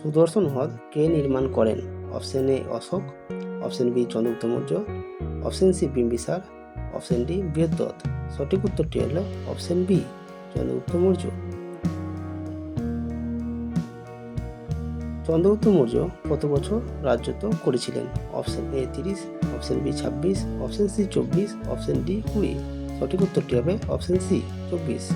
সুদর্শন হ্রদ কে নির্মাণ করেন? Option A Ashoka, option B Chandragupta Maurya, option C Bimbisara, option D Brihadratha. সঠিক উত্তরটি হলো অপশন বি চন্দ্রগুপ্ত মৌর্য। চন্দ্রগুপ্ত মৌর্য কত বছর রাজত্ব করেছিলেন? Option A 30, option B 26, option C 24, option D 20। সঠিক উত্তরটি হবে অপশন সি 24।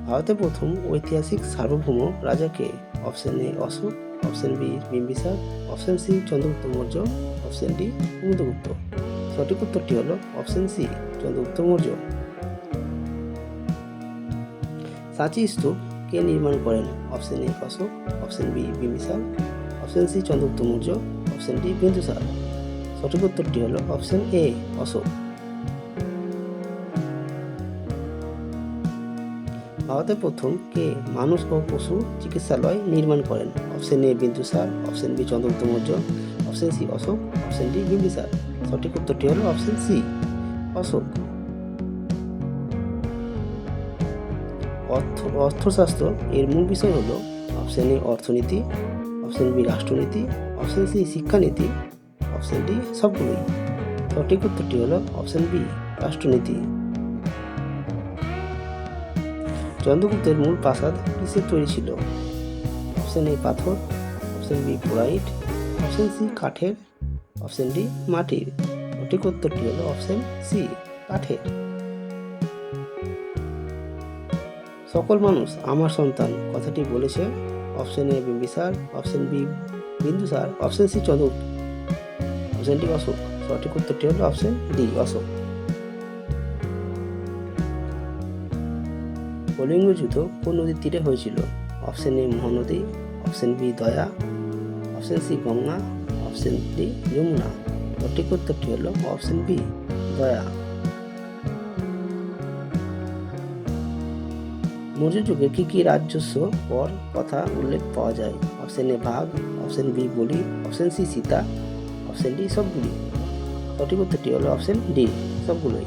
ভারতের প্রথম ঐতিহাসিক সার্বভৌম রাজা কে? Option A Ashoka, option B Bimbisara, option C Chandragupta Maurya, option D Kumudgupta. সঠিক উত্তরটি হলো অপশন সি চন্দ্রগুপ্ত মৌর্য। সাঁচি স্তূপ কে নির্মাণ করেন? Option A Ashoka, option B Bimbisara, option C Chandragupta Maurya, option D Bindusara. সঠিক উত্তরটি হলো অপশন এ অশোক। ভারতের প্রথম কে মানুষ ও পশু চিকিৎসালয় নির্মাণ করেন? Option A Bindusara, option B Chandragupta Maurya, option C Ashoka, option D Bimbisara. সঠিক উত্তরটি হলো অপশন সি অশোক। অর্থশাস্ত্র এর মূল বিষয় হলো অপশন এ অর্থনীতি, অপশন বি রাষ্ট্রনীতি, অপশন সি শিক্ষানীতি, অপশন ডি সবগুলোই। সঠিক উত্তরটি হলো অপশন বি রাষ্ট্রনীতি। চন্দ্রগুপ্তের মূল প্রাসাদ কিসের তৈরি ছিল? অপশন এ পাথর, option B granite, option C কাঠের, অপশন ডি মাটির। সঠিক উত্তরটি হলো অপশন সি কাঠের। সকল মানুষ আমার সন্তান কথাটি বলেছে? Option A Bimbisara, option B Bindusara, option C Chandragupta, option D Ashoka. সঠিক উত্তরটি হলো অপশন ডি অশোক। কলিঙ্গ যুদ্ধ কোন নদীর তীরে হয়েছিল? Option A Mahanadi, option B Daya, option C Ganga, option D Yamuna. সঠিক উত্তরটি হলো অপশন বি দয়া। মৌর্য যুগে কি কি রাজস্ব কর কথা উল্লেখ পাওয়া যায়? অপশন এ ভাগ, অপশন বি বলি, অপশন সি সীতা, অপশন ডি সবগুলি। সঠিক উত্তরটি হলো অপশন ডি সবগুলোই।